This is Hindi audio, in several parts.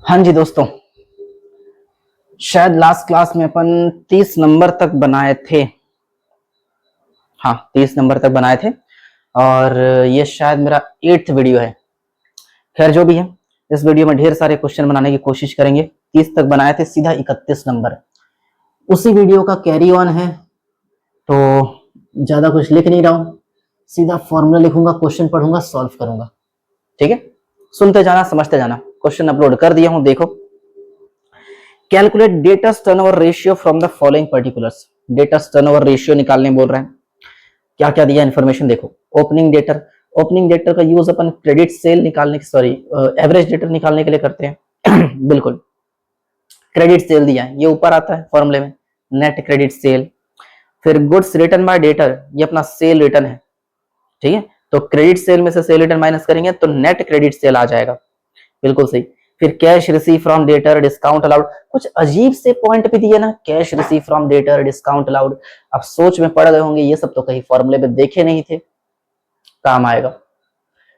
हाँ जी दोस्तों, शायद लास्ट क्लास में अपन 30 नंबर तक बनाए थे। हाँ, 30 नंबर तक बनाए थे और ये शायद मेरा 8th वीडियो है। खैर जो भी है, इस वीडियो में ढेर सारे क्वेश्चन बनाने की कोशिश करेंगे। 30 तक बनाए थे, सीधा 31 नंबर उसी वीडियो का कैरी ऑन है। तो ज्यादा कुछ लिख नहीं रहा हूँ, सीधा फॉर्मूला लिखूंगा, क्वेश्चन पढ़ूंगा, सॉल्व करूंगा। ठीक है, सुनते जाना, समझते जाना। क्वेश्चन अपलोड कर दिया हूं, देखो। Calculate debtors turnover ratio from the following particulars. Debtors turnover ratio निकालने बोल रहे हैं। क्या क्या दिया इन्फॉर्मेशन देखो। ओपनिंग डेटर का यूज अपन क्रेडिट सेल निकालने की, सॉरी, एवरेज डेटर निकालने के लिए करते हैं। बिल्कुल, क्रेडिट सेल दिया है, ये ऊपर आता है फॉर्मूले में, नेट क्रेडिट सेल। फिर गुड्स रिटर्न बाय डेटर, ये अपना सेल रिटर्न है। ठीक है, तो क्रेडिट सेल में से सेल रिटर्न माइनस करेंगे तो नेट क्रेडिट सेल आ जाएगा। बिल्कुल सही। फिर cash receive from debtor, discount allowed. कुछ अजीब से पॉइंट भी दिए ना, cash receive from debtor, discount allowed. अब सोच में पड़ गए होंगे, ये सब तो कहीं फॉर्मूले में देखे नहीं थे, काम आएगा।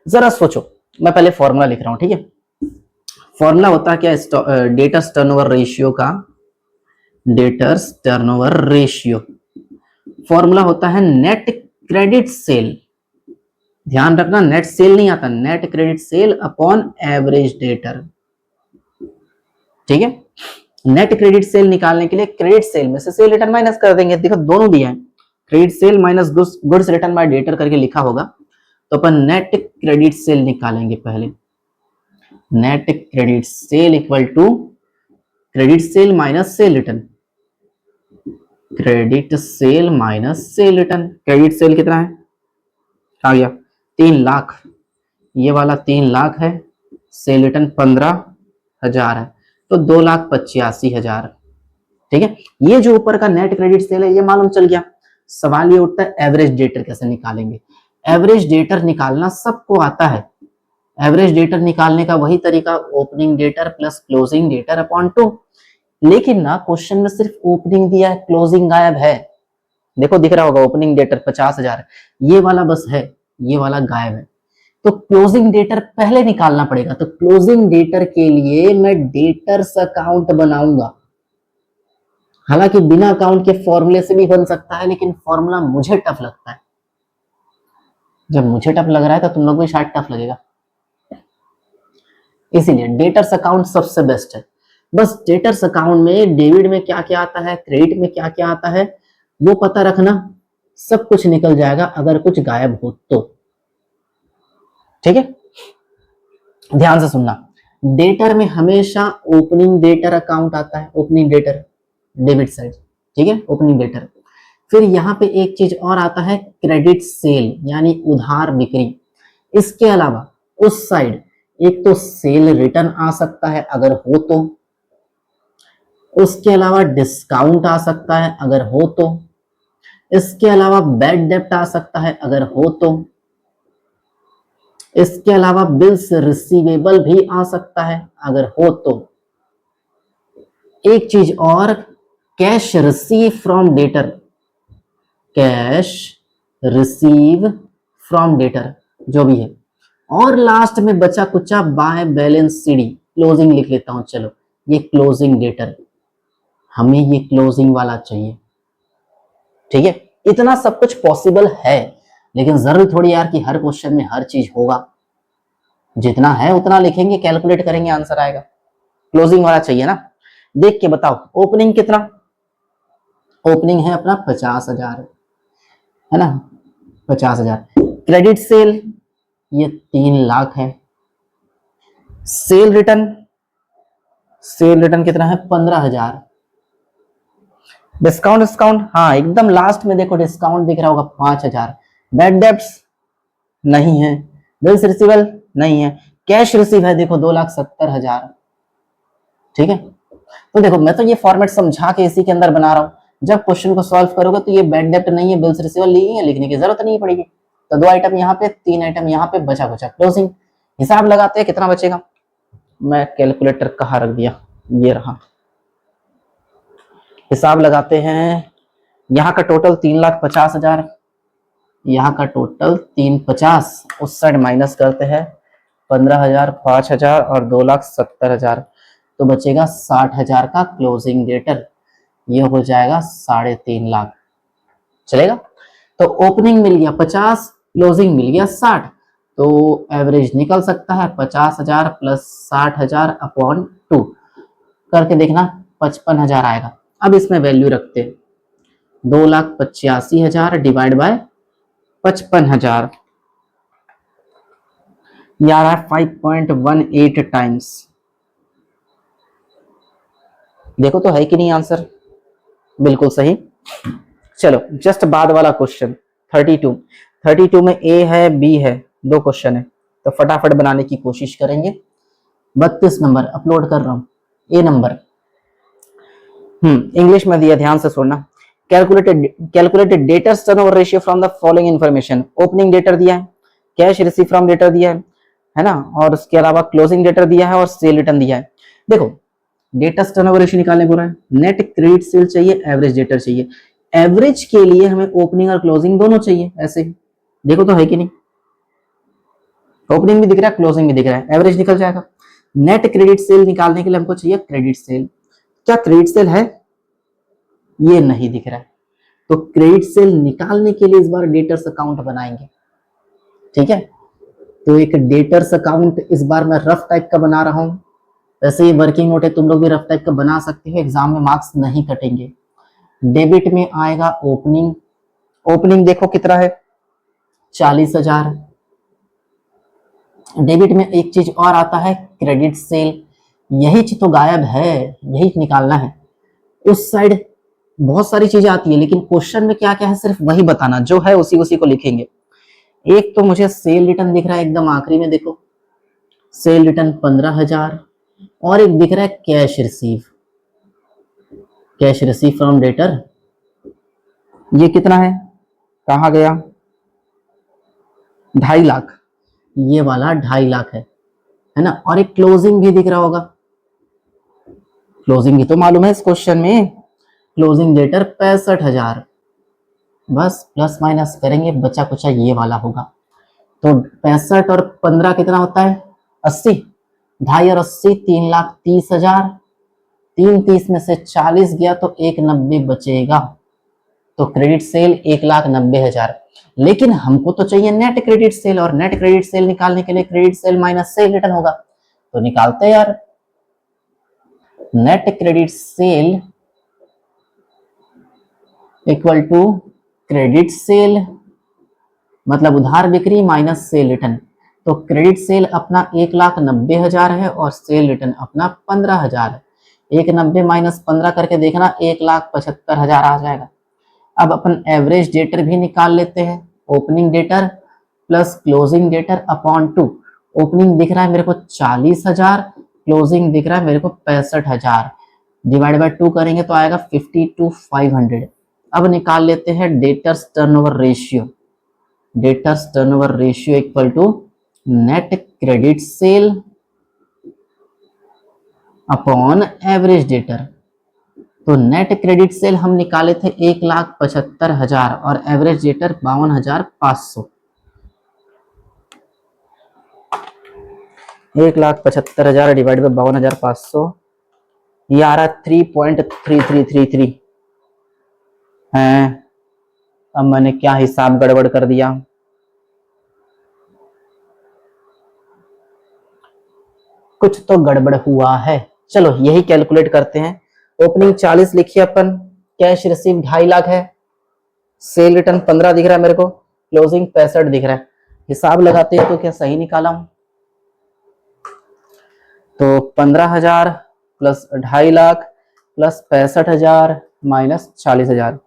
जरा सोचो, मैं पहले फॉर्मूला लिख रहा हूं। ठीक है, फॉर्मूला होता क्या है डेटर्स टर्नओवर रेशियो का। डेटर्स टर्नओवर रेशियो फॉर्मूला होता है नेट क्रेडिट सेल। ध्यान रखना, नेट सेल नहीं आता, net credit sale upon average debtor. ठीक है, नेट क्रेडिट सेल निकालने के लिए क्रेडिट सेल में से सेल रिटर्न माइनस कर देंगे। देखो दोनों दिया है, credit sale minus goods return bye debtor करके लिखा होगा, तो अपन नेट क्रेडिट सेल निकालेंगे पहले। Net credit sale equal to credit sale minus sale return. Credit sale minus sale return. Credit sale कितना है, आ गया 3 लाख, ये वाला 3 लाख है। सेल रिटर्न 15,000 है, तो 2,85,000। ठीक है, ये जो ऊपर का नेट क्रेडिट सेल है ये मालूम चल गया। सवाल ये उठता है एवरेज डेटर कैसे निकालेंगे। एवरेज डेटर निकालना सबको आता है। एवरेज डेटर निकालने का वही तरीका, opening debtor plus closing debtor upon 2। लेकिन ना क्वेश्चन में सिर्फ ओपनिंग दिया है, क्लोजिंग गायब है। देखो दिख रहा होगा, ओपनिंग डेटर 50,000, ये वाला बस है, ये वाला गायब है। तो क्लोजिंग डेटर पहले निकालना पड़ेगा। तो क्लोजिंग डेटर के लिए मैं डेटर्स अकाउंट बनाऊंगा। हालांकि बिना अकाउंट के फॉर्मूले से भी बन सकता है, लेकिन फॉर्मूला मुझे टफ लगता है। जब मुझे टफ लग रहा है तो तुम लोग भी शायद टफ लगेगा, इसीलिए डेटर्स अकाउंट सबसे बेस्ट है। बस डेटर्स अकाउंट में डेबिट में क्या क्या आता है, क्रेडिट में क्या क्या आता है, वो पता रखना, सब कुछ निकल जाएगा अगर कुछ गायब हो तो। ठीक है, ध्यान से सुनना। डेटर में हमेशा ओपनिंग डेटर अकाउंट आता है, ओपनिंग डेटर डेबिट साइड। ठीक है, ओपनिंग डेटर। फिर यहाँ पे एक चीज और आता है, क्रेडिट सेल यानी उधार बिक्री। इसके अलावा उस साइड एक तो सेल रिटर्न आ सकता है अगर हो तो, उसके अलावा डिस्काउंट आ सकता है अगर हो तो, इसके अलावा बैड डेप्ट आ सकता है अगर हो तो, इसके अलावा बिल्स रिसीवेबल भी आ सकता है अगर हो तो। एक चीज और, cash receive from debtor, cash receive from debtor जो भी है। और लास्ट में बचा कुचा बाय बैलेंस सीडी, क्लोजिंग लिख लेता हूं। चलो, ये क्लोजिंग डेटर, हमें ये क्लोजिंग वाला चाहिए। ठीक है, इतना सब कुछ पॉसिबल है, लेकिन जरूरी थोड़ी यार कि हर क्वेश्चन में हर चीज होगा। जितना है उतना लिखेंगे, कैलकुलेट करेंगे, आंसर आएगा। क्लोजिंग वाला चाहिए ना। देख के बताओ, ओपनिंग कितना, ओपनिंग है अपना 50,000, है ना, 50,000। क्रेडिट सेल ये 3 लाख है। सेल रिटर्न, सेल रिटर्न कितना है, 15,000। डिस्काउंट, हाँ एकदम लास्ट में देखो डिस्काउंट दिख रहा होगा, 5,000। बैड डेब्ट्स नहीं है, बिल्स रिसीवल नहीं है, कैश रिसीव है देखो 2,70,000। ठीक है, तो देखो मैं तो ये फॉर्मेट समझा के इसी के अंदर बना रहा हूँ। जब क्वेश्चन को सॉल्व करोगे तो ये बैड डेब्ट नहीं है, बिल्स रिसीवल नहीं है, लिखने की जरूरत नहीं पड़ेगी। तो 2 आइटम यहाँ पे, 3 आइटम यहाँ पे, बचा बचा क्लोजिंग। हिसाब लगाते हैं कितना बचेगा। मैं कैलकुलेटर कहाँ रख दिया, ये रहा। हिसाब लगाते हैं। यहाँ का टोटल 3,50,000, यहाँ का टोटल 350, उस साइड माइनस करते हैं 15,000, 5,000 और 2,70,000। तो बचेगा 60,000 का क्लोजिंग डेटर, ये हो जाएगा 3.5 लाख। चलेगा? तो ओपनिंग मिल गया 50, क्लोजिंग मिल गया 60, तो एवरेज निकल सकता है 50,000 प्लस 60,000 अपॉन 2 करके देखना 55,000 आएगा। अब इसमें वैल्यू रखते हैं 2,85,000 डिवाइड बाय 55,000, ये आ रहा है 5.18 टाइम्स। देखो तो है कि नहीं आंसर, बिल्कुल सही। चलो जस्ट बाद वाला क्वेश्चन 32 में ए है बी है, दो क्वेश्चन है, तो फटाफट बनाने की कोशिश करेंगे। 32 नंबर अपलोड कर रहा हूं, ए नंबर। इंग्लिश में दिया, ध्यान से सुनना। Calculated debtors turnover ratio from the following information. Opening debtor दिया है, कैश रिसीव फ्रॉम डेटर दिया है ना, और उसके अलावा क्लोजिंग डेटर दिया है और सेल रिटर्न दिया है। देखो डेटर्स टर्नओवर रेशियो निकालने को रहा है, नेट क्रेडिट सेल चाहिए, एवरेज डेटर चाहिए। एवरेज के लिए हमें ओपनिंग और क्लोजिंग दोनों चाहिए, ऐसे ही देखो तो है कि नहीं, ओपनिंग भी दिख रहा है क्लोजिंग भी दिख रहा है, एवरेज निकल जाएगा। नेट क्रेडिट सेल निकालने के लिए हमको चाहिए क्रेडिट सेल। क्या क्रेडिट सेल है? ये नहीं दिख रहा है, तो क्रेडिट सेल निकालने के लिए इस बार डेटर्स अकाउंट बनाएंगे। ठीक है, तो एक डेटर्स अकाउंट इस बार मैं रफ टाइप का बना रहा हूं। वैसे ये वर्किंग नोट है, तुम लोग भी रफ टाइप का बना सकते हो, एग्जाम में मार्क्स नहीं कटेंगे। डेबिट में आएगा ओपनिंग, ओपनिंग देखो कितना है 40,000। डेबिट में एक चीज और आता है क्रेडिट सेल, यही चीज तो गायब है, यही निकालना है। उस साइड बहुत सारी चीजें आती है, लेकिन क्वेश्चन में क्या क्या है सिर्फ वही बताना, जो है उसी उसी को लिखेंगे। एक तो मुझे सेल रिटर्न दिख रहा है एकदम आखिरी में, देखो सेल रिटर्न 15,000, और एक दिख रहा है cash receive, cash receive from debtor, ये कितना है, कहा गया 2.5 लाख, ये वाला 2.5 लाख है ना। और एक क्लोजिंग भी दिख रहा होगा, क्लोजिंग भी तो मालूम है इस क्वेश्चन में, क्लोजिंग डेटर 65,000, बस प्लस माइनस करेंगे, बचा कुचा ये वाला होगा। तो 65 और 15 कितना होता है 80, 2.5 और 80 3,30,000, 330 में से 40 गया तो 190 बचेगा, तो क्रेडिट सेल 1,90,000। लेकिन हमको तो चाहिए नेट क्रेडिट सेल, और नेट क्रेडिट सेल निकालने के लिए credit sale minus sale return होगा, तो निकालते हैं यार। Net credit sale equal to credit sale मतलब उधार बिक्री माइनस सेल रिटर्न, तो क्रेडिट सेल अपना 1,90,000 है और सेल रिटर्न अपना 15,000 है। 190 माइनस 15 करके देखना 1,75,000 आ जाएगा। अब अपन एवरेज डेटर भी निकाल लेते हैं, opening debtor plus closing debtor upon 2। Opening दिख रहा है मेरे को 40,000, क्लोजिंग दिख रहा है मेरे को 65,000, डिवाइड बाय 2 करेंगे तो आएगा 52,500। अब निकाल लेते हैं debtors turnover ratio. Debtors turnover ratio equal to net credit sale upon average debtor. तो नेट क्रेडिट सेल हम निकाले थे 1,75,000 और एवरेज डेटर 52,500। 1,75,000 डिवाइड बाय 52,500, ये आ रहा 3.3333 है। अब मैंने क्या हिसाब गड़बड़ कर दिया, कुछ तो गड़बड़ हुआ है। चलो यही कैलकुलेट करते हैं। ओपनिंग 40 लिखिए अपन, कैश रिसीव 2.5 लाख है, सेल रिटर्न 15 दिख रहा है मेरे को, क्लोजिंग 65 दिख रहा है। हिसाब लगाते हैं तो क्या सही निकाला हूं, तो 15,000 प्लस 2.5 लाख प्लस 65,000 माइनस 40,000,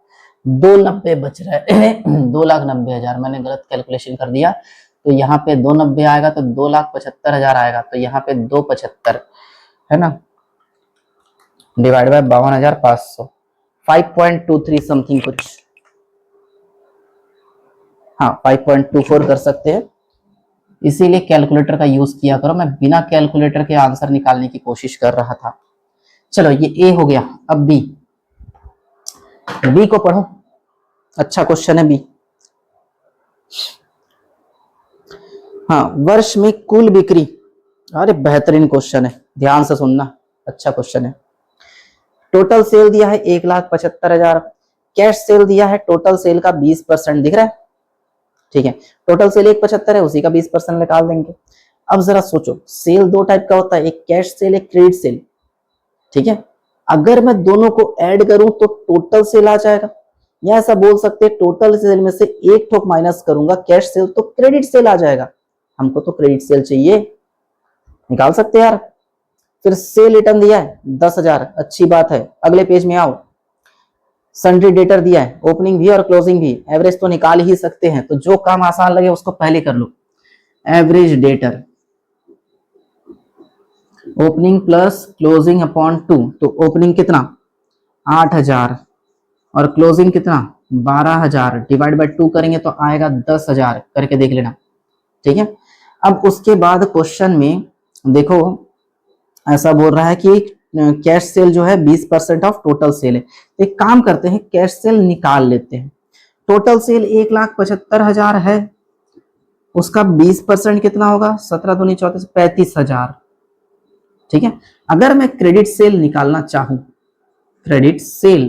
290 बच रहा है 2,90,000। मैंने गलत कैलकुलेशन कर दिया, तो यहाँ पे 290 आएगा तो 2,75,000 आएगा, तो यहाँ पे 275 है ना, डिवाइड बाय 52,500, 5.23 समथिंग कुछ, हाँ 5.24 कर सकते हैं। इसीलिए कैलकुलेटर का यूज किया करो, मैं बिना कैलकुलेटर के आंसर निकालने की कोशिश कर रहा था। चलो ये ए हो गया, अब बी, बी को पढ़ो, अच्छा क्वेश्चन है बी। हाँ, वर्ष में कुल बिक्री, अरे बेहतरीन क्वेश्चन है, ध्यान से सुनना, अच्छा क्वेश्चन है। टोटल सेल दिया है 1,75,000, कैश सेल दिया है टोटल सेल का 20% दिख रहा है, ठीक है। टोटल सेल 1,75 है, उसी का 20% निकाल देंगे। अब जरा सोचो, सेल दो टाइप का होता है, एक कैश सेल, एक क्रेडिट सेल, ठीक है। अगर मैं दोनों को ऐड करूं तो टोटल सेल आ जाएगा, या ऐसा बोल सकते हैं टोटल सेल में से एक ठोक माइनस करूंगा कैश सेल तो क्रेडिट सेल आ जाएगा। हमको तो क्रेडिट सेल चाहिए, निकाल सकते हैं यार। फिर सेल रिटर्न दिया है 10,000, अच्छी बात है। अगले पेज में आओ, सन्ड्री डेटर दिया है, ओपनिंग भी और क्लोजिंग भी, एवरेज तो निकाल ही सकते हैं, तो जो काम आसान लगे उसको पहले कर लो। Average debtor opening plus closing upon 2, तो ओपनिंग कितना 8,000 और क्लोजिंग कितना 12,000, डिवाइड बाय 2 करेंगे तो आएगा 10,000, करके देख लेना, ठीक है। अब उसके बाद क्वेश्चन में देखो, ऐसा बोल रहा है कि कैश सेल जो है 20% ऑफ टोटल सेल है। एक काम करते हैं, कैश सेल निकाल लेते हैं। टोटल सेल 1,75,000 है, उसका 20% कितना होगा, 17 दूनी 34, 35,000, ठीक है। अगर मैं क्रेडिट सेल निकालना चाहूं, क्रेडिट सेल,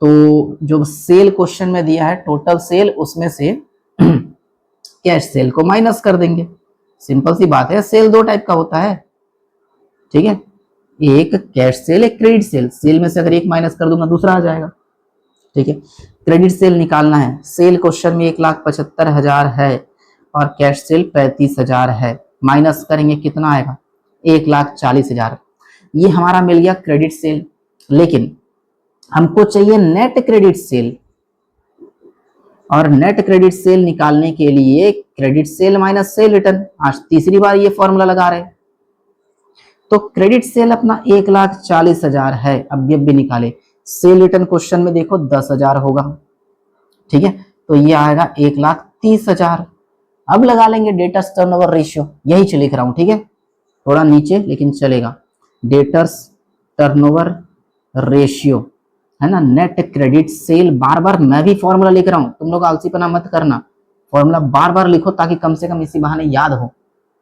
तो जो सेल क्वेश्चन में दिया है टोटल सेल, उसमें से कैश सेल को माइनस कर देंगे। सिंपल सी बात है, सेल दो टाइप का होता है, ठीक है। एक कैश सेल, एक क्रेडिट सेल। सेल में से अगर एक माइनस कर दूंगा दूसरा आ जाएगा, ठीक है। क्रेडिट सेल निकालना है, सेल क्वेश्चन में 1,75,000 है और कैश सेल 35,000 है, माइनस करेंगे कितना आएगा 1,40,000। ये हमारा मिल गया क्रेडिट सेल। लेकिन हमको चाहिए नेट क्रेडिट सेल, और नेट क्रेडिट सेल निकालने के लिए credit sale minus sale return, आज तीसरी बार ये फॉर्मूला लगा रहे हैं। तो क्रेडिट सेल अपना 1,40,000 है, अब भी निकाले। सेल रिटर्न क्वेश्चन में देखो 10,000 होगा, ठीक है, तो ये आएगा 1,30,000। अब लगा लेंगे डेटर्स टर्नओवर रेशियो, यही से लिख रहा हूं, ठीक है, थोड़ा नीचे लेकिन चलेगा। डेटर्स टर्नओवर रेशियो है ना, नेट क्रेडिट सेल। बार बार मैं भी फॉर्मूला लिख रहा हूं, तुम लोग आलसीपना मत करना, फॉर्मूला बार बार लिखो ताकि कम से कम इसी बहाने याद हो।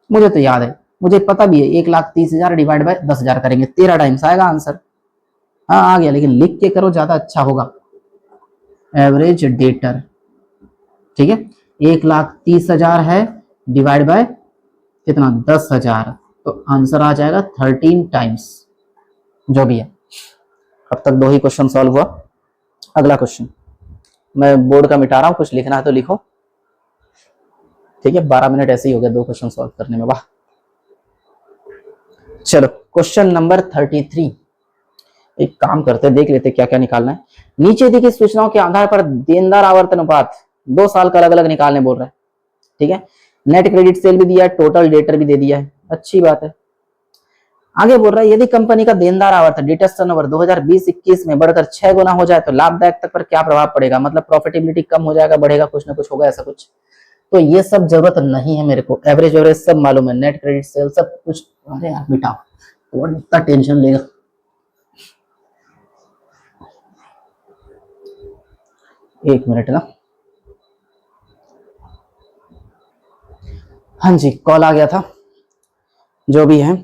मुझे तो याद है, मुझे पता भी है, 1,30,000 डिवाइड बाय 10,000 करेंगे, 13 टाइम्स आएगा आंसर। हाँ आ गया, लेकिन लिख के करो ज्यादा अच्छा होगा। एवरेज डेटर, ठीक है, 1,30,000 है, डिवाइड बाय कितना 10,000, तो आंसर आ जाएगा 13 टाइम्स, जो भी है। अब तक 2 ही क्वेश्चन सॉल्व हुआ। अगला क्वेश्चन मैं बोर्ड का मिटा रहा हूं, कुछ लिखना है तो लिखो, ठीक है। 12 मिनट ऐसे ही हो गए 2 क्वेश्चन सॉल्व करने में, वाह। चलो क्वेश्चन नंबर 33। एक काम करते, देख लेते क्या क्या निकालना है। नीचे दी गई सूचनाओं के आधार पर देनदार आवर्तन अनुपात 2 साल का अलग अलग निकालने बोल रहा है, ठीक है। नेट क्रेडिट सेल भी दिया है, टोटल डेटर भी दे दिया है, अच्छी बात है। आगे बोल रहा है, यदि कंपनी का देनदार आवर्तन डेटर्स टर्नओवर 2020-21 में बढ़कर 6 गुना हो जाए तो लाभदायक तक पर क्या प्रभाव पड़ेगा, मतलब प्रॉफिटेबिलिटी कम हो जाएगा, बढ़ेगा, कुछ ना कुछ होगा, ऐसा कुछ। तो ये सब जरूरत नहीं है मेरे को, एवरेज एवरेज सब मालूम है, नेट क्रेडिट सेल सब कुछ। अरे यार बेटा, और इतना टेंशन लेगा। एक मिनट ना, हाँ जी कॉल आ गया था। जो भी है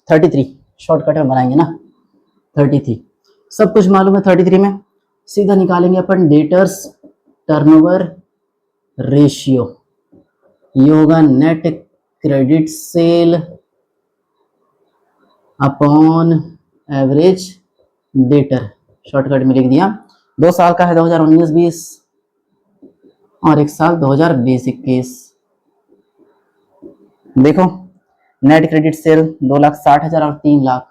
33 शॉर्टकट में बनाएंगे ना, 33 सब कुछ मालूम है। 33 में सीधा निकालेंगे अपन डेटर्स टर्नओवर रेशियो, ये होगा net credit sale upon average debtor, shortcut में लिख दिया। 2 साल का है 2019-20 और 1 साल 2020-21। देखो नेट क्रेडिट सेल 2,60,000 और 3 लाख,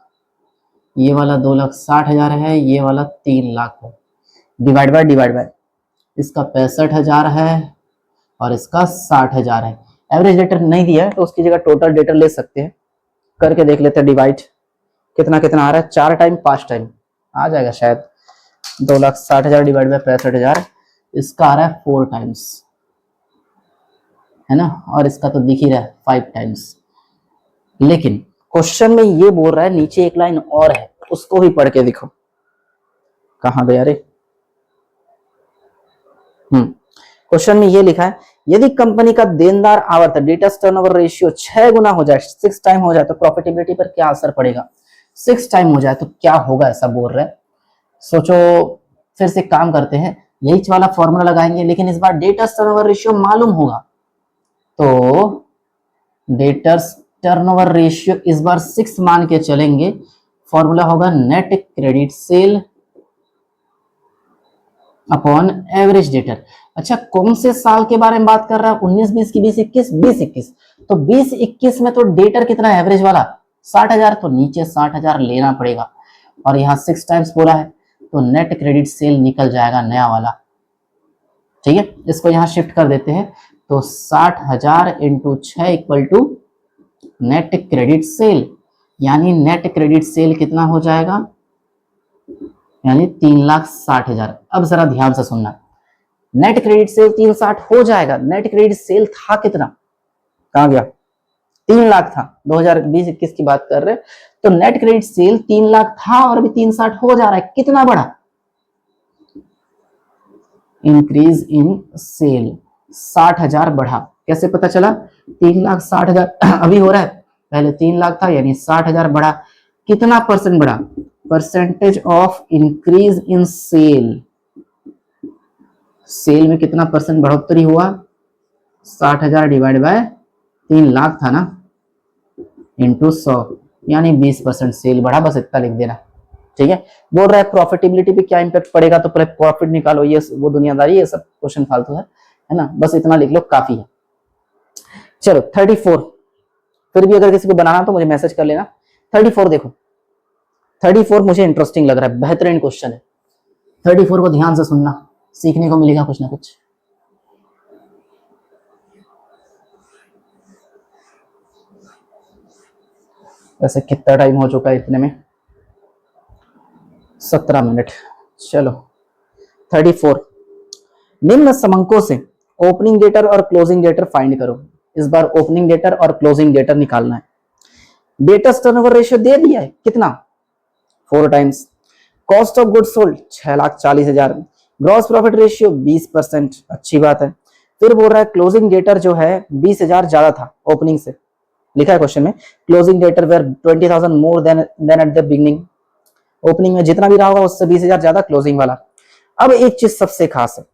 ये वाला 2,60,000 है, ये वाला 3 लाख है, डिवाइड बाय इसका 65,000 है और इसका 60,000 है। एवरेज डेटर नहीं दिया है तो उसकी जगह टोटल डेटर ले सकते हैं, करके देख लेते हैं डिवाइड कितना कितना आ रहा है। 4 टाइम 5 टाइम आ जाएगा शायद। 2,60,000 डिवाइड बाय 65,000, इसका आ रहा है 4 टाइम्स, है ना, और इसका तो दिख ही रहा है 5 टाइम्स। लेकिन क्वेश्चन में ये बोल रहा है, नीचे एक लाइन और है, उसको भी पढ़ के देखो, कहां गया रे। क्वेश्चन में ये लिखा है, यदि कंपनी का देनदार आवर्तन डेटर्स टर्नओवर रेशियो 6 गुना हो जाए, 6 टाइम हो जाए तो प्रॉफिटेबिलिटी पर क्या असर पड़ेगा। 6 टाइम हो जाए तो क्या होगा, ऐसा बोल रहे हैं। सोचो, फिर से काम करते हैं, यही वाला फॉर्मूला लगाएंगे, लेकिन इस बार डेटर्स टर्नओवर रेशियो मालूम होगा। तो डेटर्स टर्नओवर रेशियो इस बार 6 मान के चलेंगे। फॉर्मूला होगा net credit sale upon average debtor. अच्छा, कौन से साल के बारे में बात कर रहा है? 19 20 की 20 21 20 21। तो 20 21 में तो डेटर कितना है एवरेज वाला? 60,000, तो नीचे 60,000 लेना पड़ेगा, और यहाँ 6 टाइम्स बोला है, तो नेट क्रेडिट सेल निकल जाएगा नया वाला। ठीक है, इसको यहाँ शिफ्ट कर देते हैं, तो 60,000 into 6 equal to net credit sale, यानी नेट क्रेडिट सेल कितना हो जाएगा, यानी 3,60,000। अब जरा ध्यान से सुनना, नेट क्रेडिट सेल 360 हो जाएगा। नेट क्रेडिट सेल था कितना, कहां गया? 3 लाख था, 2020-21 की बात कर रहे, तो नेट क्रेडिट सेल 3 लाख था और अभी 360 हो जा रहा है। कितना बढ़ा? इंक्रीज इन सेल, 60,000 बढ़ा। कैसे पता चला? 3,60,000 अभी हो रहा है, पहले 3 लाख था, यानी 60,000 बढ़ा। कितना परसेंट बढ़ा? Percentage of increase in sale, sale में कितना परसेंट बढ़ोतरी हुआ? 60,000 डिवाइड बाय 3 लाख था ना, इंटू 100, यानी 20% सेल बढ़ा। बस इतना लिख देना। ठीक है, बोल रहा है प्रॉफिटेबिलिटी पे क्या इंपैक्ट पड़ेगा, तो पहले प्रॉफिट निकालो, ये वो दुनियादारी, ये सब क्वेश्चन फालतू है ना, बस इतना लिख लो काफी है। चलो 34, फिर भी अगर किसी को बनाना तो मुझे मैसेज कर लेना। 34 देखो, 34 मुझे इंटरेस्टिंग लग रहा है, बेहतरीन क्वेश्चन है। 34 को ध्यान से सुनना, सीखने को मिलेगा कुछ ना कुछ। वैसे कितना टाइम हो चुका है इतने में? 17 मिनट। चलो 34, निम्न समंकों से ओपनिंग डेटर और क्लोजिंग डेटर फाइंड करो। इस बार ओपनिंग डेटर और क्लोजिंग डेटर निकालना है। डेटर्स टर्नओवर रेशियो दे दिया है, कितना? 4 times. Cost of goods sold 6,40,000। Gross profit ratio 20%, अच्छी बात है। फिर बोल रहा है क्लोजिंग डेटर जो है 20,000 ज्यादा था ओपनिंग से, लिखा है क्वेश्चन में, closing debtor were 20,000 more than at the beginning. Opening में जितना भी रहा होगा उससे 20,000 ज्यादा क्लोजिंग वाला। अब एक चीज सबसे खास है,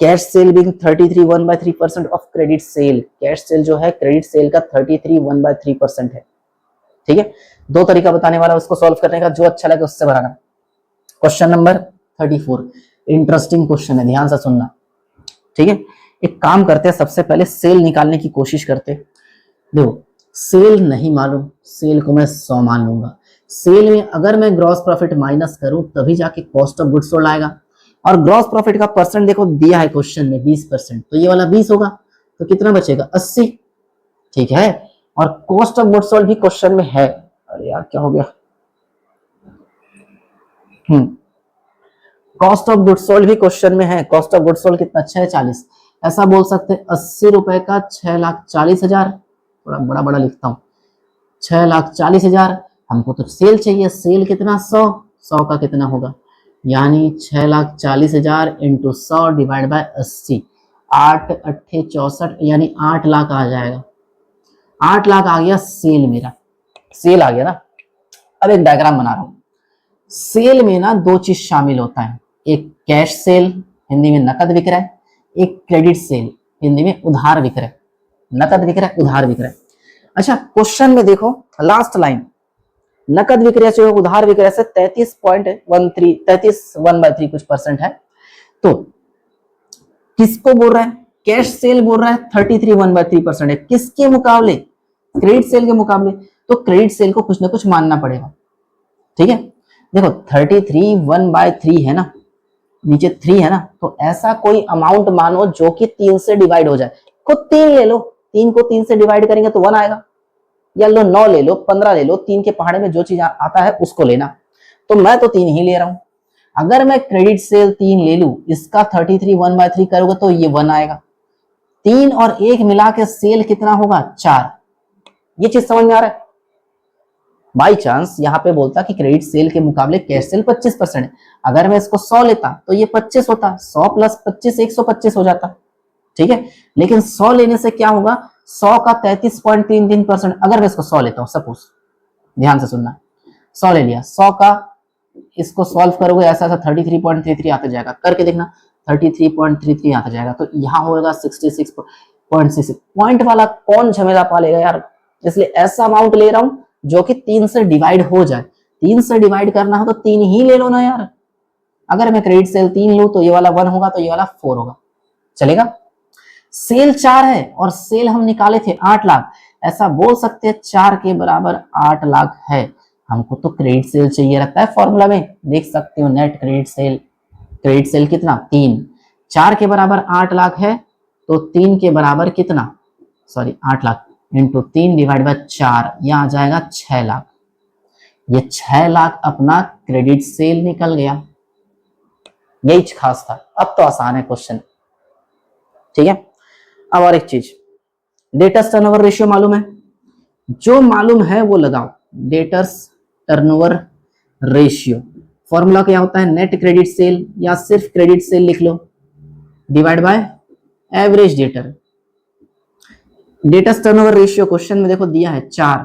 cash sale being 33 1/3% of credit sale. Cash sale जो है क्रेडिट सेल का 33 1/3% है। ठीक है, 2 तरीका बताने वाला, उसको सॉल्व करने का, जो अच्छा लगे उससे बनाना। क्वेश्चन नंबर 34 इंटरेस्टिंग क्वेश्चन है, ध्यान से सुनना। ठीक है, एक काम करते हैं, सबसे पहले सेल निकालने की कोशिश करते हैं। देखो, सेल नहीं मालूम, सेल को मैं 100 मान लूंगा। सेल में अगर मैं ग्रॉस प्रॉफिट माइनस करूं तभी जाके कॉस्ट ऑफ गुड्स सोल्ड आएगा, और ग्रॉस प्रॉफिट का परसेंट देखो दिया है क्वेश्चन में 20%, तो ये वाला 20 होगा, तो कितना बचेगा? 80। ठीक है, और कॉस्ट ऑफ गुड्स सोल्ड भी क्वेश्चन में है। अरे यार क्या हो गया? कॉस्ट ऑफ गुड्स सोल्ड भी क्वेश्चन में है। कॉस्ट ऑफ गुड्स सोल्ड कितना? 640। ऐसा बोल सकते हैं 80 रुपए का 6,40,000, थोड़ा बड़ा बड़ा लिखता हूँ, 6,40,000। हमको तो सेल चाहिए, सेल कितना? 100 का कितना होगा, यानी 6,40,000 इंटू 100 डिवाइड बाय 80, 8 8 64, यानी 8 लाख आ जाएगा। 8 लाख आ गया सेल, मेरा सेल आ गया ना। अब एक डायग्राम बना रहा हूं। सेल में ना 2 चीज शामिल होता है, एक कैश सेल, हिंदी में नकद विक्रय, एक क्रेडिट सेल, हिंदी में उधार विक्रय। नकद विक्रय, उधार विक्रय। अच्छा, क्वेश्चन में देखो लास्ट लाइन, नकद विक्रय से उधार विक्रय से 33 1/3 कुछ परसेंट है। तो किसको बोल रहा है? कैश सेल बोल रहा है 33 1/3% है, किसके मुकाबले? क्रेडिट सेल के मुकाबले। तो क्रेडिट सेल को कुछ ना कुछ मानना पड़ेगा। ठीक है, देखो 33 1/3 है ना, नीचे 3 है ना, तो ऐसा कोई अमाउंट मानो जो कि 3 से डिवाइड हो जाए। खुद 3 ले लो, 3 को 3 से डिवाइड करेंगे तो 1 आएगा, या लो 9 ले लो, 15 ले लो, 3 के पहाड़े में जो चीज आता है उसको लेना। तो मैं तो 3 ही ले रहा हूं। अगर मैं क्रेडिट सेल 3 ले लू, इसका 33 1/3 करोगे तो ये 1 आएगा। 3 और 1 मिला के सेल कितना होगा? 4। ये चीज समझ में आ रहा है? बाई चांस यहाँ पे बोलता कि क्रेडिट सेल के मुकाबले कैश सेल 25% है, अगर मैं इसको 100 लेता तो ये 25 होता, 100 प्लस 25 125 हो जाता। ठीक है, लेकिन 100 लेने से क्या होगा? 100 का 33.33%, अगर मैं इसको 100 लेता हूं, सपोज, ध्यान से सुनना, 100 ले लिया, 100 का इसको सॉल्व करोगे ऐसा ऐसा 33.33 आता जाएगा, करके देखना 33.33 आता जाएगा, तो यहाँ होगा 66.66। पॉइंट वाला कौन झमेला पालेगा यार, इसलिए ऐसा अमाउंट ले रहा हूं जो कि 3 से डिवाइड हो जाए। 3 से डिवाइड करना हो तो 3 ही ले लो ना यार। अगर मैं क्रेडिट सेल 3 लूं तो ये वाला 1 होगा तो ये वाला 4 होगा, चलेगा। सेल 4 है और सेल हम निकाले थे 8 लाख, ऐसा बोल सकते हैं 4 के बराबर 8 लाख है। हमको तो क्रेडिट सेल चाहिए रहता है, फॉर्मूला में देख सकते हो net credit cell, credit sale कितना 3, 4 के बराबर 8 लाख है तो 3 के बराबर कितना, sorry 8 lakh into 3 divide by 4, यह आ जाएगा 6 लाख। ये 6 लाख अपना क्रेडिट सेल निकल गया, यही खास था। अब तो आसान है क्वेश्चन, ठीक है। अब और एक चीज, डेटर्स टर्नओवर रेशियो मालूम है, जो मालूम है वो लगाओ। डेटर्स टर्नओवर रेशियो फॉर्मूला क्या होता है, नेट क्रेडिट सेल या सिर्फ क्रेडिट सेल लिख लो divide by average debtor. Debtors turnover ratio question में देखो दिया है 4,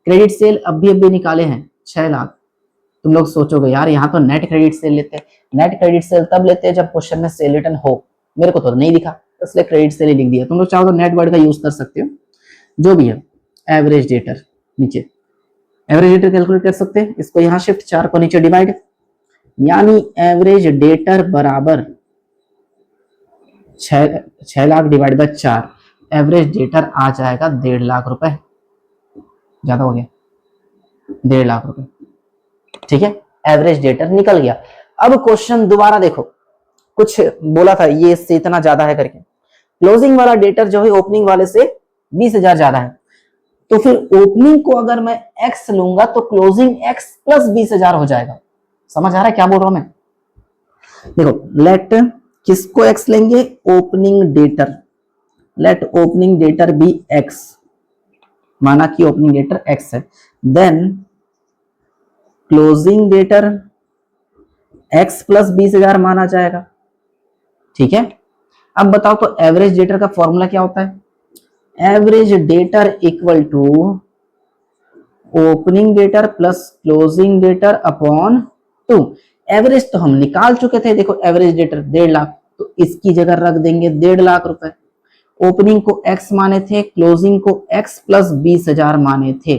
क्रेडिट सेल अभी निकाले हैं 6 लाख। तुम लोग सोचोगे यार यहाँ तो नेट क्रेडिट सेल लेते हैं, नेट क्रेडिट सेल तब लेते हैं जब क्वेश्चन में सेल रिटर्न हो, मेरे को तो नहीं दिखा इसलिए क्रेडिट सेल ही लिख दिया। तुम लोग चाहो तो नेट वर्ड का यूज कर सकते हो, जो भी है। एवरेज डेटर नीचे, एवरेज डेटर कैलकुलेट कर सकते हैं, इसको यहाँ शिफ्ट 4 को नीचे डिवाइड, यानी एवरेज डेटर बराबर 6 lakh divide by 4, average debtor आ जाएगा 1.5 लाख रुपए, ज्यादा हो गया 1.5 लाख रुपए, ठीक है। एवरेज डेटर निकल गया। अब क्वेश्चन दोबारा देखो, कुछ बोला था ये इससे इतना ज्यादा है करके, क्लोजिंग वाला डेटर जो है ओपनिंग वाले से 20,000 ज्यादा है, तो फिर ओपनिंग को अगर मैं x लूंगा तो क्लोजिंग x प्लस 20,000 हो जाएगा। समझ आ रहा है क्या बोल रहा हूं मैं? देखो लेट किसको x लेंगे, opening debtor, let opening debtor be x, माना कि ओपनिंग डेटर x है, then closing debtor x plus 20,000 माना जाएगा, ठीक है। अब बताओ तो एवरेज डेटर का फॉर्मूला क्या होता है, average debtor equal to opening debtor plus closing debtor upon 2। Average तो हम निकाल चुके थे, देखो एवरेज डेटर 1.5 लाख, तो इसकी जगह रख देंगे 1.5 लाख रुपए। ओपनिंग को x माने थे, क्लोजिंग को x प्लस 20,000 माने थे,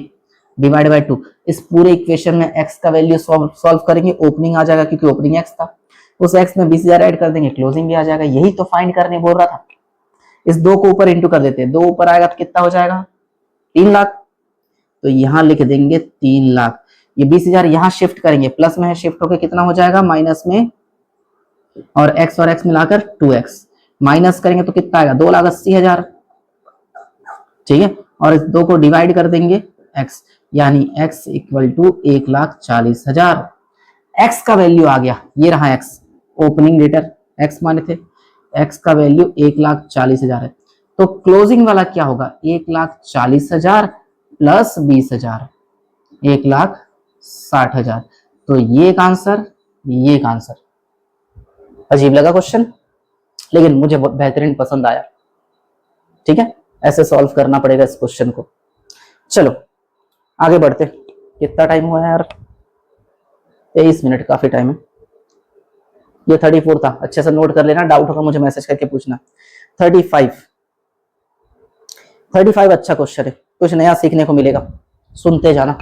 डिवाइड बाय 2। इस पूरे इक्वेशन में x का वैल्यू सॉल्व करेंगे, ओपनिंग आ जाएगा क्योंकि ओपनिंग x था, उस x में 20,000 ऐड कर देंगे, क्लोजिंग भी आ जाएगा। यही तो फाइंड करने बोल रहा था। इस 2 को ऊपर इंटू कर देते हैं, 2 ऊपर आएगा तो कितना हो जाएगा 3 लाख, तो यहां लिख देंगे 3 लाख। ये 20,000 यहां शिफ्ट करेंगे, प्लस में है शिफ्ट होकर कितना हो जाएगा माइनस में, और x मिलाकर 2x, माइनस करेंगे तो कितना आएगा 2,80,000, ठीक है। और इस 2 को डिवाइड कर देंगे x, यानी x इक्वल टू 1,40,000। x का वैल्यू आ गया, ये रहा x, ओपनिंग डेटर x माने थे, x का वैल्यू 1,40,000 है, तो क्लोजिंग वाला क्या होगा 1,40,000 प्लस 20,000, 1,60,000। तो ये एक आंसर, ये एक आंसर। अजीब लगा क्वेश्चन, लेकिन मुझे बहुत बेहतरीन पसंद आया, ठीक है। ऐसे सॉल्व करना पड़ेगा इस क्वेश्चन को। चलो आगे बढ़ते, कितना टाइम हुआ है यार, 23 मिनट, काफी टाइम है। ये 34 था, अच्छे से नोट कर लेना, डाउट होगा मुझे मैसेज करके पूछना। 35 अच्छा क्वेश्चन है, कुछ नया सीखने को मिलेगा, सुनते जाना।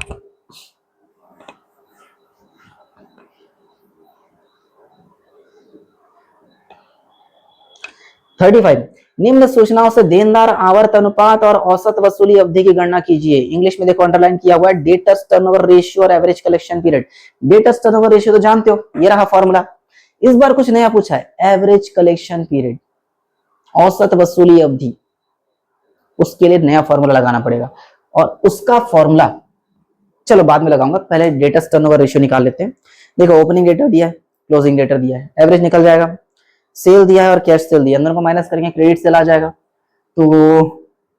निम्न सूचनाओं से देनदार आवर्त अनुपात और औसत वसूली अवधि की गणना कीजिए। इंग्लिश में देखो अंडरलाइन किया हुआ है, डेटर्स टर्नओवर रेशियो और average collection period. Debtors turnover ratio तो जानते हो, ये रहा फॉर्मूला। इस बार कुछ नया पूछा है, एवरेज कलेक्शन पीरियड, औसत वसूली अवधि, उसके लिए नया फॉर्मूला लगाना पड़ेगा, और उसका फॉर्मूला चलो बाद में लगाऊंगा, पहले डेटर्स टर्नओवर रेशियो निकाल लेते हैं। देखो ओपनिंग डेटर दिया है, क्लोजिंग डेटर दिया है, एवरेज निकल जाएगा, सेल दिया है और कैश सेल दिया है, अंदर को माइनस करेंगे क्रेडिट सेल आ जाएगा। तो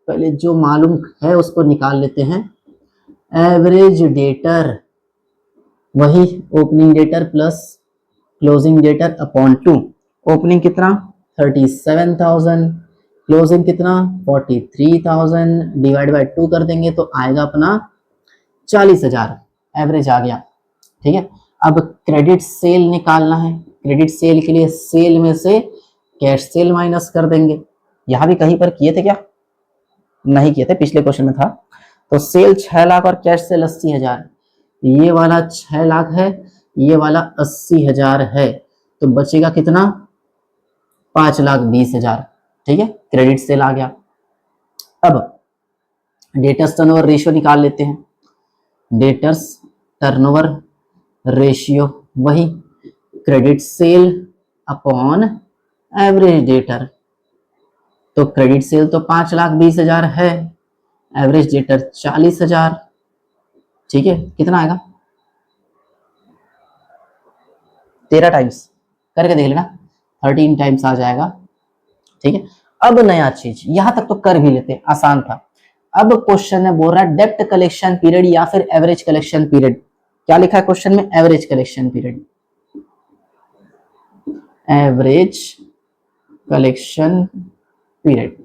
पहले जो मालूम है उसको निकाल लेते हैं, एवरेज डेटर वही opening debtor plus closing debtor upon 2। Opening कितना 37,000, क्लोजिंग कितना 43,000, डिवाइड बाय 2 कर देंगे तो आएगा अपना 40,000, एवरेज आ गया। ठीक है। अब क्रेडिट सेल निकालना है, क्रेडिट सेल के लिए सेल में से कैश सेल माइनस कर देंगे। यहां भी कहीं पर किए थे क्या? नहीं किए थे, पिछले क्वेश्चन में था। तो सेल 6 लाख और कैश सेल 80,000, ये वाला 6 लाख है, ये वाला 80,000 है, तो बचेगा कितना? 5,20,000। ठीक है, क्रेडिट सेल आ गया। अब डेटर्स टर्नओवर रेशियो निकाल लेते हैं। डेटर्स टर्नओवर रेशियो वही credit sale upon average debtor. तो क्रेडिट सेल तो 5,20,000 है, एवरेज डेटर 40,000। ठीक है, कितना आएगा? 13 टाइम्स करके देख लेना, 13 टाइम्स आ जाएगा। ठीक है, अब नया चीज, यहां तक तो कर भी लेते, आसान था। अब क्वेश्चन में बोल रहा है डेप्ट कलेक्शन पीरियड या फिर एवरेज कलेक्शन पीरियड। क्या लिखा है क्वेश्चन में? Average collection period. Average collection period.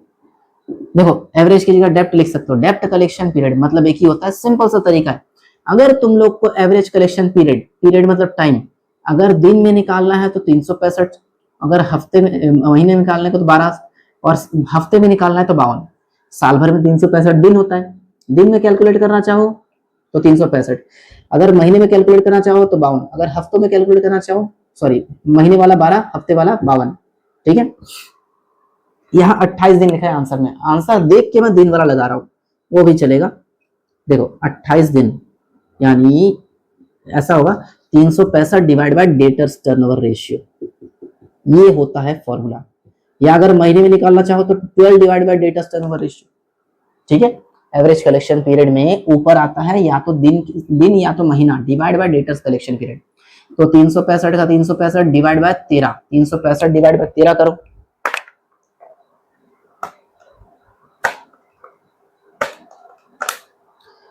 देखो, एवरेज की जगह डेप्ट लिख सकते हो। डेप्ट कलेक्शन पीरियड मतलब एक ही होता है, सिंपल सा तरीका है। अगर तुम लोग को एवरेज कलेक्शन पीरियड, पीरियड मतलब टाइम, अगर दिन में निकालना है तो 365, अगर हफ्ते में, महीने में निकालने को तो 12, और हफ्ते में निकालना है तो 52। साल भर में 365 दिन होता है। दिन में कैलकुलेट करना चाहो तो 365, अगर महीने में कैलकुलेट करना चाहो तो 52, अगर हफ्तों में कैलकुलेट करना चाहो, सॉरी, महीने वाला 12, हफ्ते वाला 52। ठीक है, यहाँ 28 दिन लिखा है आंसर में। आंसर देख के मैं दिन वाला लगा रहा हूं, वो भी चलेगा। देखो 28 दिन यानी ऐसा होगा 365 divide by debtors turnover ratio, ये होता है फॉर्मूला। या अगर महीने में निकालना चाहो तो 12 divide by debtors turnover ratio. ठीक है, एवरेज कलेक्शन पीरियड में ऊपर आता है या तो दिन या तो महीना divide by debtors collection period. तो 365 का 365 डिवाइड बाय 13, 365 डिवाइड बाय 13 करो,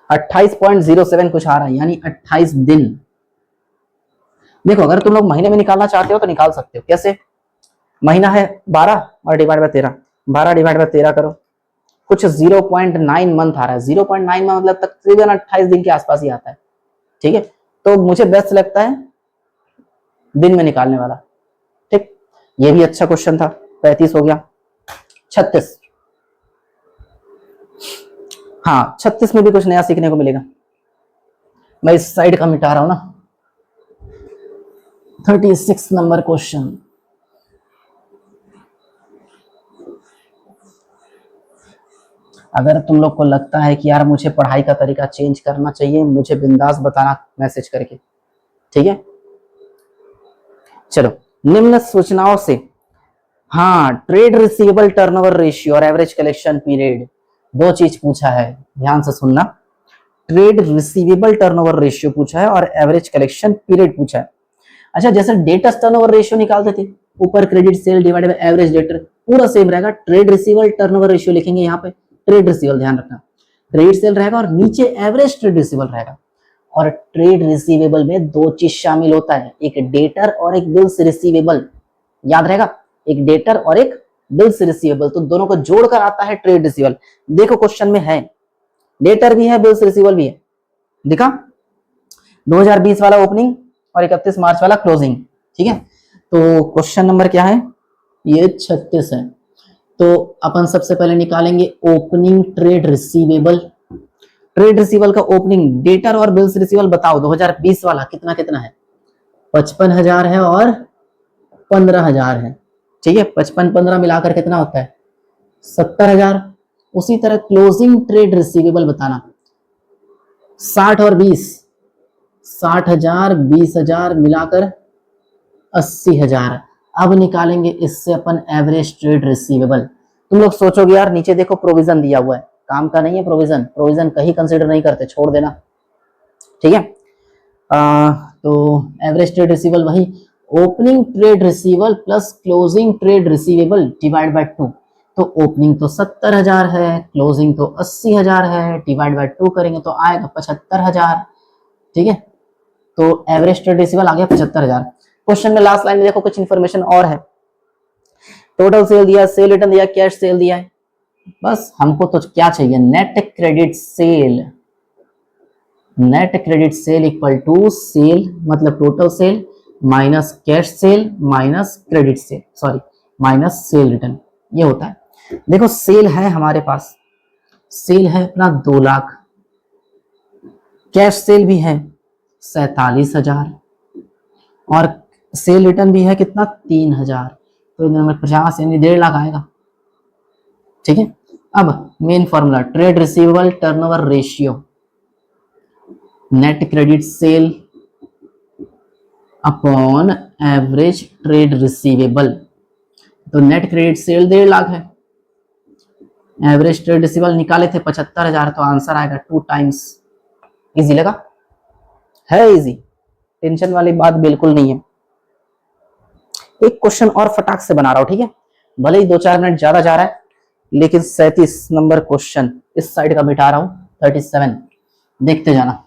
28.07 कुछ आ रहा है, यानी 28 दिन। देखो, अगर तुम लोग महीने में निकालना चाहते हो तो निकाल सकते हो। कैसे? महीना है 12 और डिवाइड बाय 13, 12 डिवाइड बाय 13 करो, कुछ 0.9 मंथ आ रहा है। 0.9 मतलब तकरीबन 28 दिन के आसपास ही आता है। ठीक है, तो मुझे बेस्ट लगता है दिन में निकालने वाला। ठीक, ये भी अच्छा क्वेश्चन था। 35 हो गया। 36, हाँ 36 में भी कुछ नया सीखने को मिलेगा। मैं इस साइड का मिटा रहा हूं ना। 36 नंबर क्वेश्चन, अगर तुम लोग को लगता है कि यार मुझे पढ़ाई का तरीका चेंज करना चाहिए, मुझे बिंदास बताना मैसेज करके। ठीक है, चलो, निम्न सूचनाओं से, हाँ, ट्रेड रिसीवेबल टर्नओवर रेशियो और एवरेज कलेक्शन पीरियड, दो चीज पूछा है, ध्यान से सुनना। ट्रेड रिसीवेबल टर्नओवर रेशियो पूछा है और एवरेज कलेक्शन पीरियड पूछा है। अच्छा, जैसे डेटर्स टर्नओवर रेशियो निकालते थे, ऊपर credit sale divided by average debtor, पूरा सेम रहेगा। ट्रेड रिसीवेबल टर्नओवर रेशियो लिखेंगे यहाँ पे, ट्रेड रिसीवेबल, ध्यान रखना, क्रेडिट सेल रहेगा और नीचे एवरेज ट्रेड रिसीवेबल रहेगा। और ट्रेड रिसीवेबल में दो चीज शामिल होता है, एक डेटर और एक बिल्स रिसीवेबल। याद रहेगा, एक डेटर और एक बिल्स रिसीवेबल, तो दोनों को जोड़कर आता है ट्रेड रिसीवेबल। देखो क्वेश्चन में है, डेटर भी है, बिल्स रिसीवेबल भी है। दिखा, 2020 वाला ओपनिंग और 31 मार्च वाला क्लोजिंग। ठीक है, तो क्वेश्चन नंबर क्या है? ये 36 है। तो अपन सबसे पहले निकालेंगे opening trade receivable. Trade receivable का ओपनिंग, डेटर और बिल्स रिसीवेबल बताओ। 2020 वाला कितना कितना है? 55,000 है और 15,000 है। ठीक है, 55-15 मिलाकर कितना होता है? 70,000। उसी तरह क्लोजिंग ट्रेड रिसीवेबल बताना, 60 और 20, 60,000 20,000 मिलाकर 80,000। अब निकालेंगे इससे अपन एवरेज ट्रेड रिसीवेबल। तुम लोग सोचोगे यार नीचे देखो प्रोविजन दिया हुआ है, काम का नहीं है प्रोविजन, प्रोविजन कहीं कंसिडर नहीं करते, छोड़ देना। ठीक है, तो एवरेज ट्रेड रिसीवेबल वही opening trade receivable plus closing trade receivable divide by 2। तो ओपनिंग तो 70,000 है, क्लोजिंग तो 80,000 है, डिवाइड बाय 2 करेंगे तो आएगा 75,000। ठीक है, तो एवरेज ट्रेड रिसीवेबल आ गया 75,000। क्वेश्चन में लास्ट लाइन में देखो कुछ इंफॉर्मेशन और है, टोटल सेल दिया, सेल रिटर्न दिया, कैश सेल दिया है। बस हमको तो क्या चाहिए? Net credit sale. Net credit sale equal to sale मतलब total sale minus cash sale minus credit sale, sorry minus sale return, ये होता है। देखो सेल है हमारे पास, सेल है अपना 2 लाख, कैश सेल भी है 47,000 और सेल रिटर्न भी है कितना 3,000, तो नंबर 50 यानी 1.5 लाख आएगा। ठीक है, अब main formula trade receivable turnover ratio, net credit sale upon average trade receivable, तो नेट क्रेडिट सेल 1.5 लाख है, एवरेज ट्रेड रिसीवेबल निकाले थे 75,000, तो आंसर आएगा 2 टाइम्स। इजी लगा? है इजी, टेंशन वाली बात बिल्कुल नहीं है। एक क्वेश्चन और फटाक से बना रहा हूं, ठीक है, भले ही 2-4 मिनट ज्यादा जा रहा है, लेकिन 37 नंबर क्वेश्चन इस साइड का मिटा रहा हूं, 37 देखते जाना,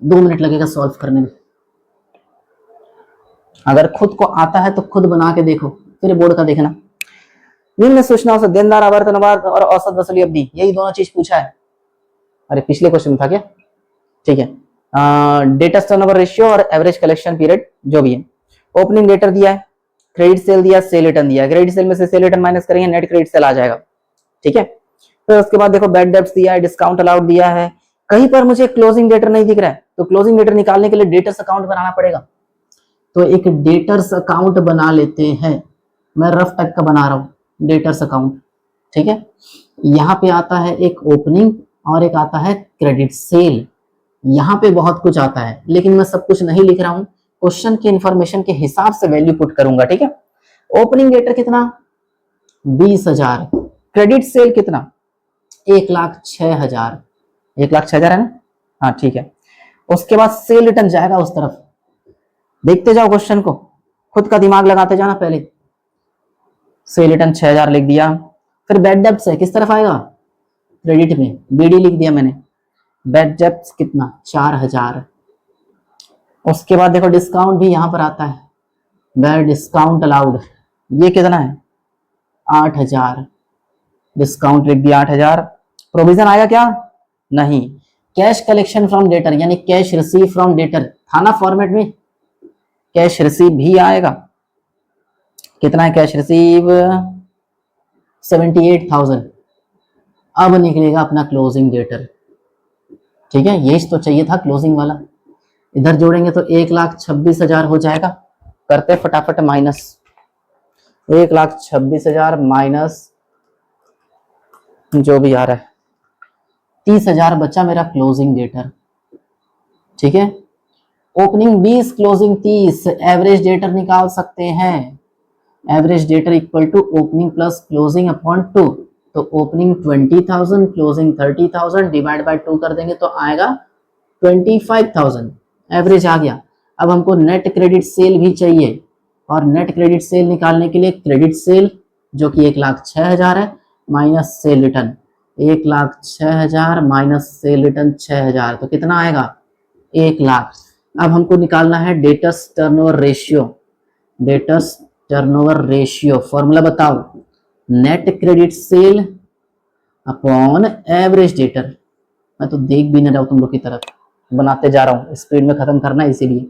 2 मिनट लगेगा सॉल्व करने में। अगर खुद को आता है तो खुद बना के देखो, फिर बोर्ड का देखना। निम्न सूचनाओं से देनदार आवर्तनवाद और औसत वसूली अवधि, यही दोनों चीज पूछा है। अरे पिछले क्वेश्चन था क्या? ठीक है, डेटर्स टर्नओवर रेशियो और एवरेज कलेक्शन पीरियड जो भी है। ओपनिंग डेटर दिया है, क्रेडिट सेल दिया, सेल रिटर्न दिया, क्रेडिट सेल में से सेल रिटर्न माइनस करेंगे, नेट क्रेडिट सेल आ जाएगा। ठीक है, फिर उसके बाद देखो बैड डेब्ट्स दिया है, डिस्काउंट अलाउड दिया है, कहीं पर मुझे क्लोजिंग डेटर नहीं दिख रहा है, तो क्लोजिंग डेटर निकालने के लिए डेटर्स अकाउंट बनाना पड़ेगा। तो एक डेटर्स अकाउंट बना लेते हैं, मैं रफ टाइप का बना रहा हूं डेटर्स अकाउंट। ठीक है, यहाँ पे आता है एक ओपनिंग और एक आता है क्रेडिट सेल, यहाँ पे बहुत कुछ आता है, लेकिन मैं सब कुछ नहीं लिख रहा हूँ, क्वेश्चन के इंफॉर्मेशन के हिसाब से वैल्यू पुट करूंगा। ठीक है, ओपनिंग डेटर कितना 20,000, क्रेडिट सेल कितना 1,06,000, 1,06,000 है ना? हाँ ठीक है, उसके बाद सेल रिटर्न जाएगा उस तरफ, देखते जाओ क्वेश्चन को, खुद का दिमाग लगाते जाना। पहले सेल रिटर्न 6,000 लिख दिया, फिर बैड डेब्ट्स है किस तरफ आएगा, क्रेडिट में बीडी लिख दिया मैंने, बैड डेब्ट्स कितना 4,000। उसके बाद देखो डिस्काउंट भी यहां पर आता है, बैड डिस्काउंट अलाउड, ये कितना है 8,000, डिस्काउंट लिख दिया 8,000। प्रोविजन आएगा क्या? नहीं। कैश कलेक्शन फ्रॉम डेटर यानी कैश रिसीव फ्रॉम डेटर था ना फॉर्मेट में, कैश रिसीव भी आएगा, कितना है कैश रिसीव 78,000। अब निकलेगा अपना क्लोजिंग डेटर। ठीक है, यही तो चाहिए था क्लोजिंग वाला, इधर जोड़ेंगे तो 1,26,000 हो जाएगा, करते फटाफट माइनस, 1,26,000 माइनस जो भी आ रहा है 30,000 बचा मेरा क्लोजिंग डेटर। ठीक है, ओपनिंग 20 क्लोजिंग 30, एवरेज डेटर निकाल सकते हैं, average debtor equal to opening plus closing upon 2, तो ओपनिंग 20,000 क्लोजिंग 30,000 डिवाइड बाय 2 कर देंगे तो आएगा 25,000, एवरेज आ गया। अब हमको नेट क्रेडिट सेल भी चाहिए, और नेट क्रेडिट सेल निकालने के लिए क्रेडिट सेल जो कि 1,06,000 है minus sale return, 1,06,000 minus sale return 6,000, तो कितना आएगा 1 लाख। अब हमको निकालना है debtors turnover ratio, debtors turnover ratio formula बताओ, net credit sale upon average debtor. मैं तो देख भी नहीं रहा हूं तुम लोग की तरफ, बनाते जा रहा हूं, स्पीड में खत्म करना है इसीलिए।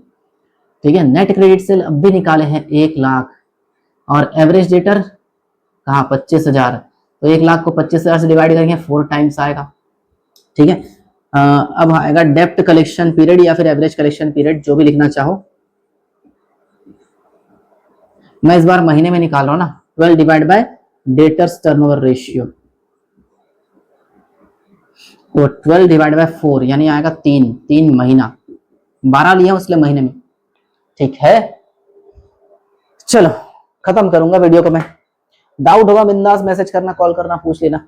ठीक है, नेट क्रेडिट सेल अब भी निकाले हैं 1 लाख, और एवरेज डेटर कहाँ 25,000, तो 1 लाख को 25,000 से डिवाइड करेंगे 4 टाइम्स आएगा। ठीक है, अब आएगा डेप्ट कलेक्शन पीरियड या फिर एवरेज कलेक्शन पीरियड, जो भी लिखना चाहो। मैं इस बार महीने में निकाल रहा हूं ना, 12 divide by debtors turnover ratio, तो 12 डिवाइड बाय 4 यानी आएगा 3 महीना, 12 लिया उसले महीने में। ठीक है, चलो खत्म करूंगा वीडियो को मैं, डाउट होगा बिंदास मैसेज करना, कॉल करना, पूछ लेना।